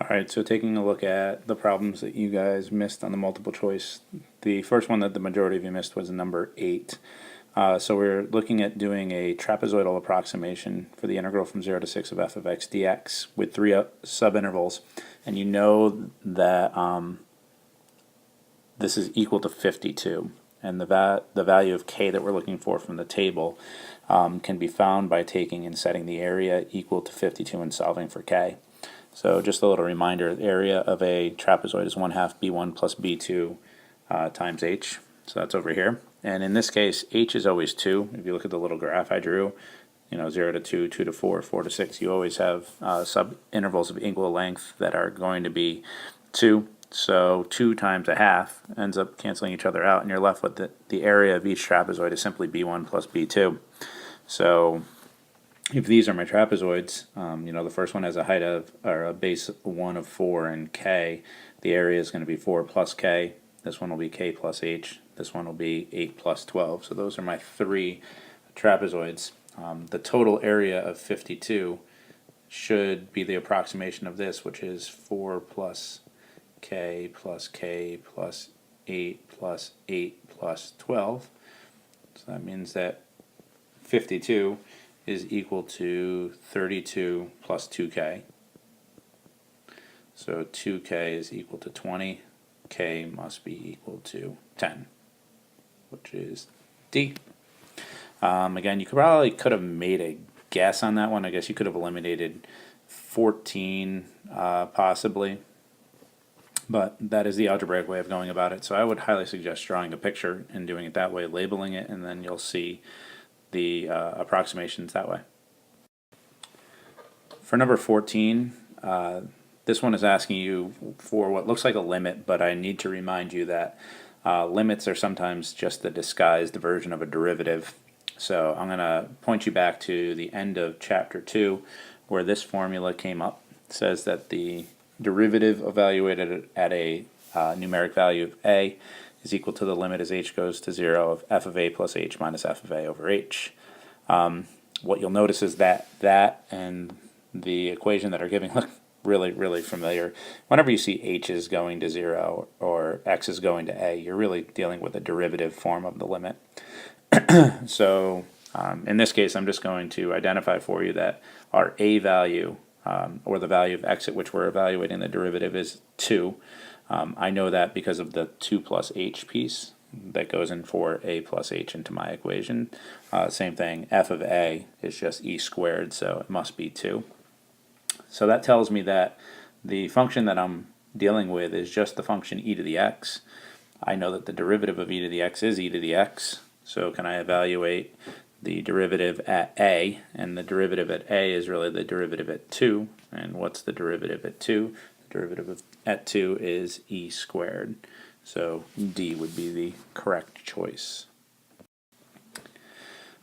Alright, so taking a look at the problems that you guys missed on the multiple choice, the first one that the majority of you missed was number 8. So we're looking at doing a trapezoidal approximation for the integral from 0 to 6 of f of x dx with 3 subintervals, and you know that this is equal to 52, and the value of k that we're looking for from the table can be found by taking and setting the area equal to 52 and solving for k. So just a little reminder, the area of a trapezoid is 1/2 b1 plus b2 times h. So that's over here. And in this case, h is always 2. If you look at the little graph I drew, 0 to 2, 2 to 4, 4 to 6, you always have sub-intervals of equal length that are going to be 2. So 2 times 1/2 ends up canceling each other out, and you're left with the area of each trapezoid is simply b1 plus b2. So if these are my trapezoids, the first one has a height of, or a base 1 of 4 and k. The area is going to be 4 plus k. This one will be k plus h. This one will be 8 plus 12. So those are my 3 trapezoids. The total area of 52 should be the approximation of this, which is 4 plus k plus 8 plus 8 plus 12. So that means that 52 is equal to 32 plus 2k. So 2k is equal to 20. K must be equal to 10, which is D. Again, you could have made a guess on that one. I guess you could have eliminated 14 possibly, but that is the algebraic way of going about it. So I would highly suggest drawing a picture and doing it that way, labeling it, and then you'll see the approximations that way. For number 14, this one is asking you for what looks like a limit, but I need to remind you that limits are sometimes just the disguised version of a derivative. So I'm going to point you back to the end of chapter 2 where this formula came up. It says that the derivative evaluated at a numeric value of a is equal to the limit as h goes to 0 of f of a plus h minus f of a over h. What you'll notice is that and the equation that are giving look really familiar. Whenever you see h is going to 0 or x is going to a, you're really dealing with a derivative form of the limit. So in this case, I'm just going to identify for you that our a value, or the value of x at which we're evaluating the derivative, is 2. I know that because of the 2 plus h piece that goes in for a plus h into my equation. Same thing, f of a is just e squared, so it must be 2. So that tells me that the function that I'm dealing with is just the function e to the x. I know that the derivative of e to the x is e to the x, so can I evaluate the derivative at a? And the derivative at a is really the derivative at 2. And what's the derivative at 2? The derivative at 2 is e squared. So D would be the correct choice.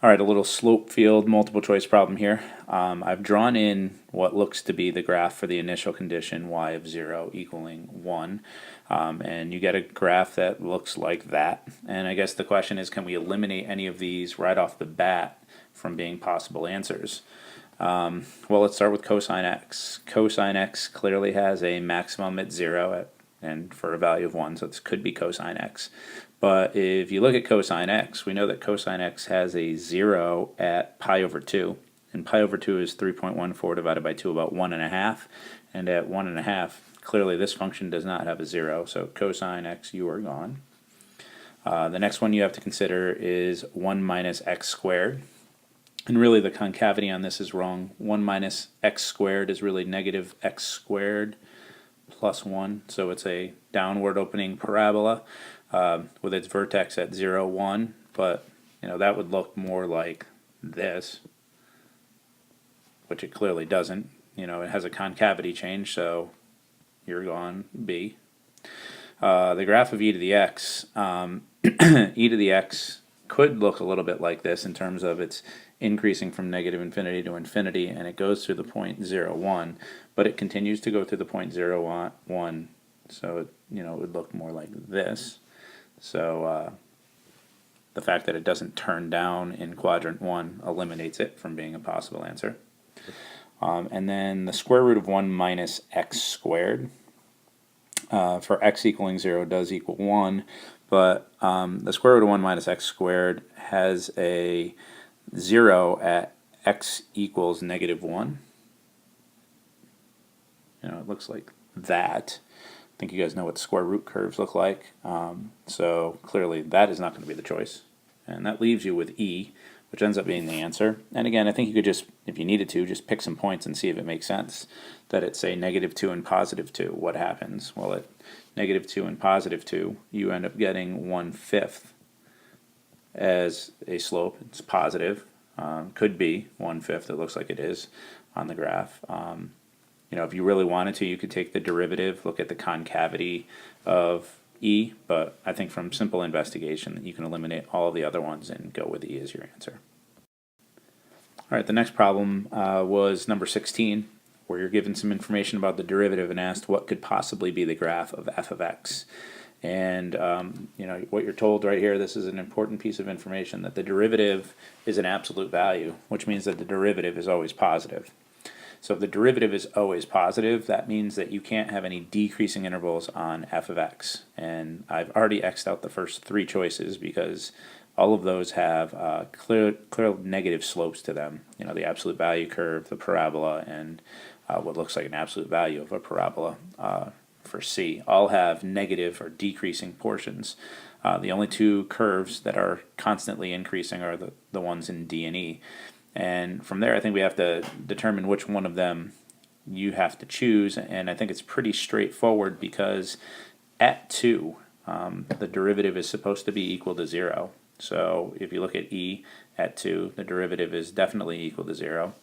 Alright, a little slope field multiple choice problem here. I've drawn in what looks to be the graph for the initial condition y of 0 equaling 1. And you get a graph that looks like that. And I guess the question is, can we eliminate any of these right off the bat from being possible answers? Well, let's start with cosine x. Cosine x clearly has a maximum at 0 and for a value of 1, so this could be cosine x. But if you look at cosine x, we know that cosine x has a 0 at pi over 2, and pi over 2 is 3.14 divided by 2, about 1.5, and at 1.5, clearly this function does not have a 0, so cosine x, you are gone. The next one you have to consider is 1 minus x squared. And really the concavity on this is wrong. 1 minus x squared is really negative x squared plus 1. So it's a downward opening parabola with its vertex at 0, 1. But that would look more like this, which it clearly doesn't. It has a concavity change, so you're gone, B. The graph of e to the x, e to the x could look a little bit like this in terms of its increasing from negative infinity to infinity, and it goes through the point 0, 1, but it continues to go through the point 0, 1, so it would look more like this. So the fact that it doesn't turn down in quadrant 1 eliminates it from being a possible answer. And then the square root of 1 minus x squared. For x equaling 0 does equal 1, but the square root of 1 minus x squared has a 0 at x equals negative 1. It looks like that. I think you guys know what square root curves look like. So clearly that is not going to be the choice. And that leaves you with E, which ends up being the answer. And again, I think you could just, if you needed to, just pick some points and see if it makes sense. That it's say negative 2 and positive 2. What happens? Well, at negative 2 and positive 2, you end up getting 1/5 as a slope. It's positive. Could be 1/5. It looks like it is on the graph. If you really wanted to, you could take the derivative, look at the concavity of E, but I think from simple investigation you can eliminate all of the other ones and go with E as your answer. All right, the next problem was number 16, where you're given some information about the derivative and asked what could possibly be the graph of f of x. And what you're told right here, this is an important piece of information, that the derivative is an absolute value, which means that the derivative is always positive. So if the derivative is always positive, that means that you can't have any decreasing intervals on f of x. And I've already x'd out the first 3 choices because all of those have clear negative slopes to them. The absolute value curve, the parabola, and what looks like an absolute value of a parabola for C all have negative or decreasing portions. The only 2 curves that are constantly increasing are the ones in D and E. And from there, I think we have to determine which one of them you have to choose. And I think it's pretty straightforward because at 2, the derivative is supposed to be equal to 0. So if you look at E at 2, the derivative is definitely equal to 0.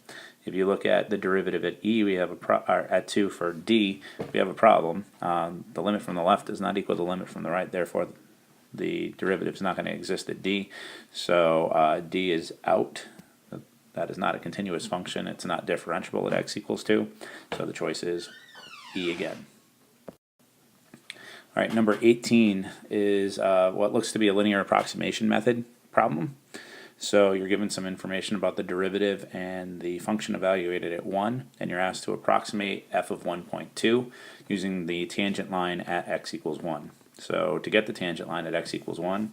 If you look at the derivative at E, we have at 2 for D, we have a problem. The limit from the left is not equal to the limit from the right, therefore the derivative is not going to exist at D. So D is out. That is not a continuous function. It's not differentiable at x equals 2. So the choice is E again. All right, number 18 is what looks to be a linear approximation method problem. So you're given some information about the derivative and the function evaluated at 1, and you're asked to approximate f of 1.2 using the tangent line at x equals 1. So to get the tangent line at x equals 1,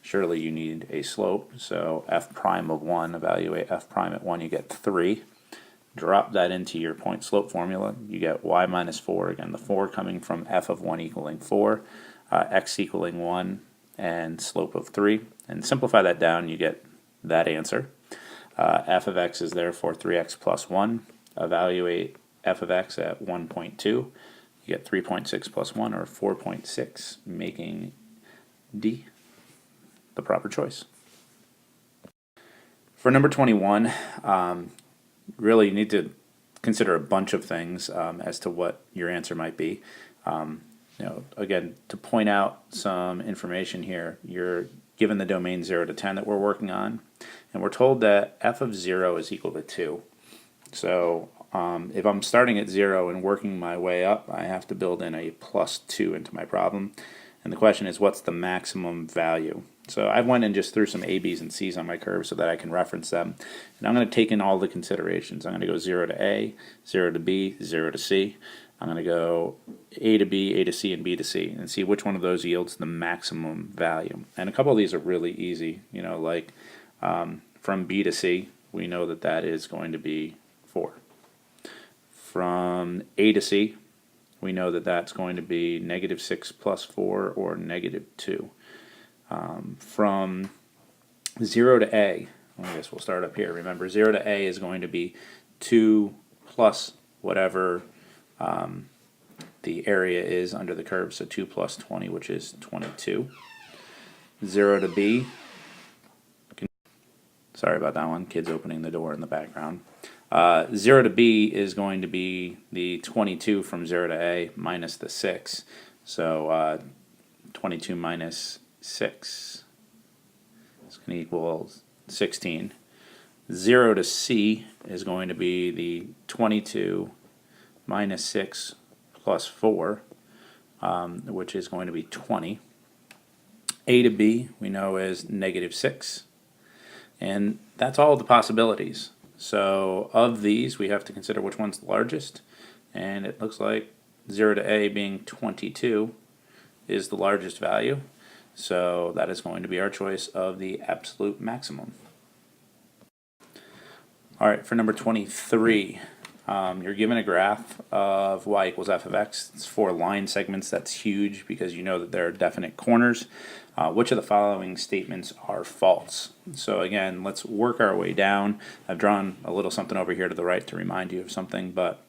surely you need a slope. So f prime of 1, evaluate f prime at 1, you get 3. Drop that into your point slope formula, you get y minus 4, again the 4 coming from f of 1 equaling 4, x equaling 1, and slope of 3. And simplify that down, you get that answer. F of x is therefore 3x plus 1. Evaluate f of x at 1.2. You get 3.6 plus 1, or 4.6, making D the proper choice. For number 21, really you need to consider a bunch of things as to what your answer might be. Again, to point out some information here, you're given the domain 0 to 10 that we're working on, and we're told that f of 0 is equal to 2. So if I'm starting at 0 and working my way up, I have to build in a plus 2 into my problem. And the question is, what's the maximum value? So I went and just threw some A, B's, and C's on my curve so that I can reference them. And I'm going to take in all the considerations. I'm going to go 0 to A, 0 to B, 0 to C. I'm going to go A to B, A to C, and B to C, and see which one of those yields the maximum value. And a couple of these are really easy. Like from B to C, we know that that is going to be 4. From A to C, we know that that's going to be negative 6 plus 4, or negative 2. From 0 to A, I guess we'll start up here. Remember, 0 to A is going to be 2 plus whatever the area is under the curve, so 2 plus 20, which is 22. 0 to B, sorry about that one, kids opening the door in the background. 0 to B is going to be the 22 from 0 to A minus the 6. So 22 minus 6 is going to equal 16. 0 to C is going to be the 22 minus 6 plus 4, which is going to be 20. A to B we know is negative 6. And that's all the possibilities. So of these, we have to consider which one's the largest, and it looks like 0 to a being 22 is the largest value. So that is going to be our choice of the absolute maximum. All right, for number 23, you're given a graph of y equals f of x. It's 4 line segments. That's huge because you know that there are definite corners. Which of the following statements are false? So again, let's work our way down. I've drawn a little something over here to the right to remind you of something, but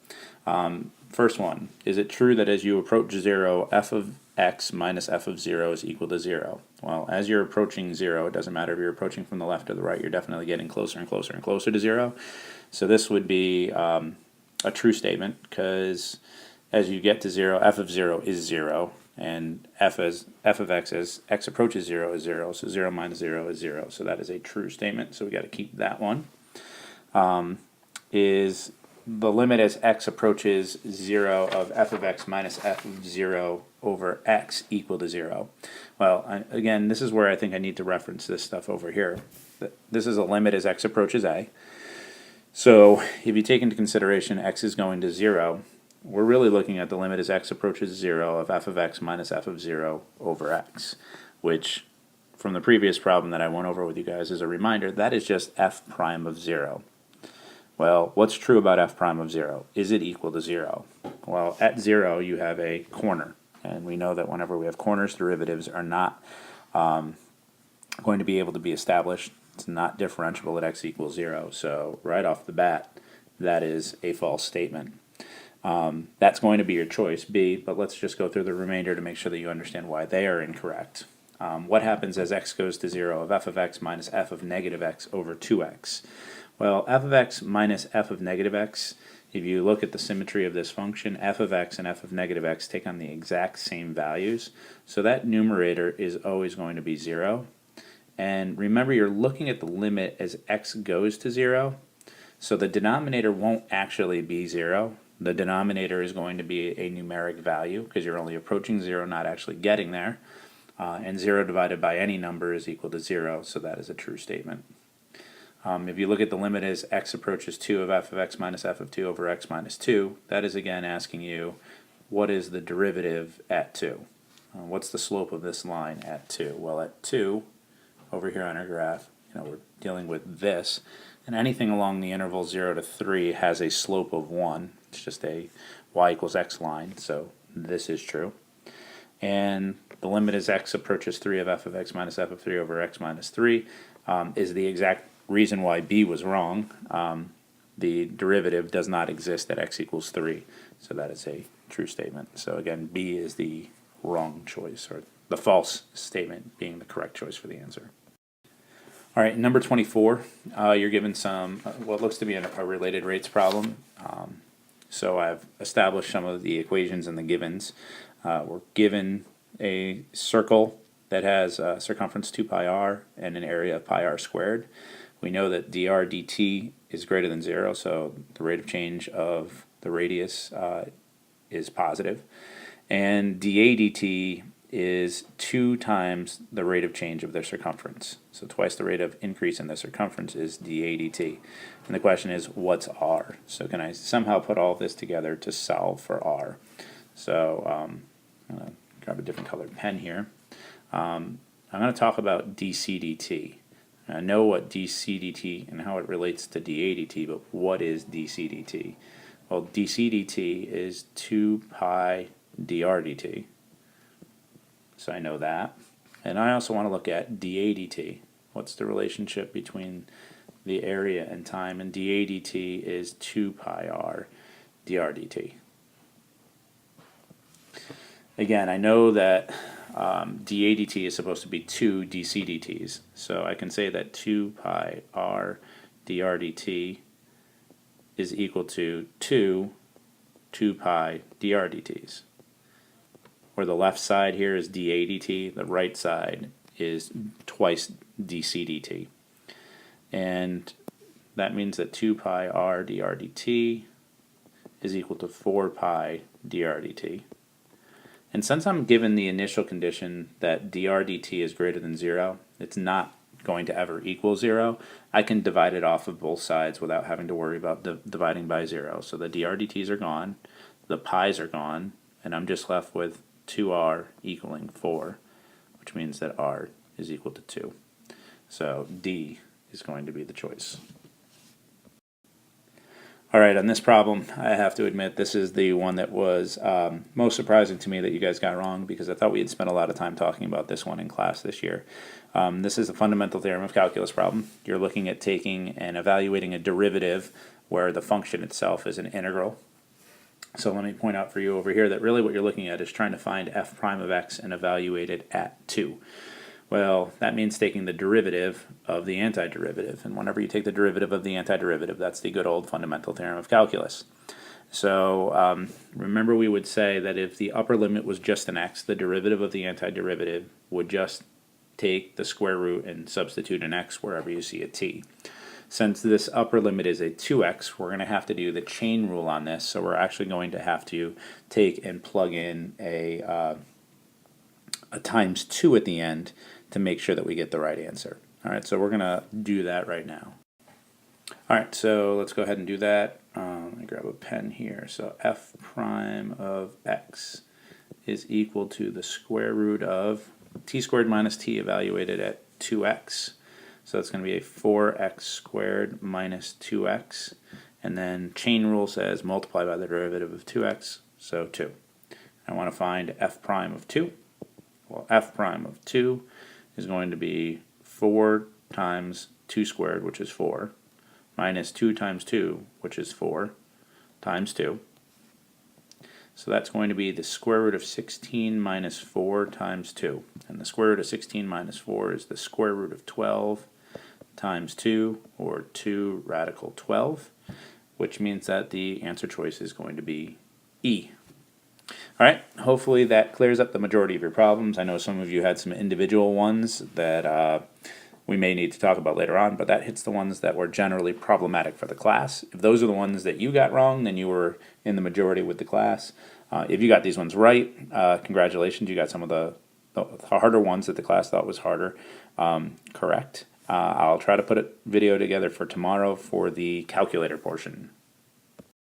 first one, is it true that as you approach 0, f of x minus f of 0 is equal to 0? Well, as you're approaching 0, it doesn't matter if you're approaching from the left or the right, you're definitely getting closer and closer and closer to 0. So this would be a true statement, because as you get to 0, f of 0 is 0, and f of x as x approaches 0 is 0, so 0 minus 0 is 0. So that is a true statement, so we got to keep that one. Is the limit as x approaches 0 of f of x minus f of 0 over x equal to 0? Well, again, this is where I think I need to reference this stuff over here. This is a limit as x approaches a. So if you take into consideration x is going to 0, we're really looking at the limit as x approaches 0 of f of x minus f of 0 over x, which from the previous problem that I went over with you guys as a reminder, that is just f prime of 0. Well, what's true about f prime of 0? Is it equal to 0? Well, at 0 you have a corner, and we know that whenever we have corners, derivatives are not going to be able to be established. It's not differentiable at x equals 0, so right off the bat, that is a false statement. That's going to be your choice, B, but let's just go through the remainder to make sure that you understand why they are incorrect. What happens as x goes to 0 of f of x minus f of negative x over 2x? Well, f of x minus f of negative x, if you look at the symmetry of this function, f of x and f of negative x take on the exact same values, so that numerator is always going to be 0. And remember, you're looking at the limit as x goes to 0, so the denominator won't actually be 0. The denominator is going to be a numeric value because you're only approaching 0, not actually getting there. And 0 divided by any number is equal to 0, so that is a true statement. If you look at the limit as x approaches 2 of f of x minus f of 2 over x minus 2, that is again asking you, what is the derivative at 2? What's the slope of this line at 2? Well, at 2, over here on our graph, we're dealing with this, and anything along the interval 0 to 3 has a slope of 1. It's just a y equals x line, so this is true. And the limit as x approaches 3 of f of x minus f of 3 over x minus 3 is the exact reason why B was wrong. The derivative does not exist at x equals 3, so that is a true statement. So again, B is the wrong choice, or the false statement being the correct choice for the answer. All right, number 24, you're given some what looks to be a related rates problem. So I've established some of the equations and the givens. We're given a circle that has a circumference 2 pi r and an area of pi r squared. We know that dr dt is greater than 0, so the rate of change of the radius is positive. And dA dt is 2 times the rate of change of their circumference. So twice the rate of increase in the circumference is dA dt. And the question is, what's r? So can I somehow put all this together to solve for r? So I'm going to grab a different colored pen here. I'm going to talk about dc dt. I know what dc dt and how it relates to dA dt, but what is dc dt? Well, dc dt is 2 pi dr dt. So I know that. And I also want to look at dA dt. What's the relationship between the area and time? And dA dt is 2 pi r dr dt. Again, I know that dA dt is supposed to be 2 dc dt's. So I can say that 2 pi r dr dt is equal to 2 pi dr dt's. Where the left side here is dA dt, the right side is twice dc dt. And that means that 2 pi r dr dt is equal to 4 pi dr dt. And since I'm given the initial condition that dr dt is greater than 0, it's not going to ever equal 0, I can divide it off of both sides without having to worry about dividing by 0. So the drdt's are gone, the pi's are gone, and I'm just left with 2r equaling 4, which means that r is equal to 2. So D is going to be the choice. Alright, on this problem, I have to admit this is the one that was most surprising to me that you guys got wrong, because I thought we had spent a lot of time talking about this one in class this year. This is a fundamental theorem of calculus problem. You're looking at taking and evaluating a derivative where the function itself is an integral. So let me point out for you over here that really what you're looking at is trying to find f prime of x and evaluate it at 2. Well, that means taking the derivative of the antiderivative, and whenever you take the derivative of the antiderivative, that's the good old fundamental theorem of calculus. So remember, we would say that if the upper limit was just an x, the derivative of the antiderivative would just take the square root and substitute an x wherever you see a t. Since this upper limit is a 2x, we're going to have to do the chain rule on this, so we're actually going to have to take and plug in a times 2 at the end to make sure that we get the right answer. Alright, so we're going to do that right now. Alright, so let's go ahead and do that. Let me grab a pen here. So f prime of x is equal to the square root of t squared minus t evaluated at 2x. So it's going to be a 4x squared minus 2x. And then chain rule says multiply by the derivative of 2x, so 2. I want to find f prime of 2. Well, f prime of 2 is going to be 4 times 2 squared, which is 4, minus 2 times 2, which is 4, times 2. So that's going to be the square root of 16 minus 4 times 2. And the square root of 16 minus 4 is the square root of 12 times 2, or 2 radical 12, which means that the answer choice is going to be E. Alright, hopefully that clears up the majority of your problems. I know some of you had some individual ones that we may need to talk about later on, but that hits the ones that were generally problematic for the class. If those are the ones that you got wrong, then you were in the majority with the class. If you got these ones right, congratulations, you got some of the harder ones that the class thought was harder correct. I'll try to put a video together for tomorrow for the calculator portion.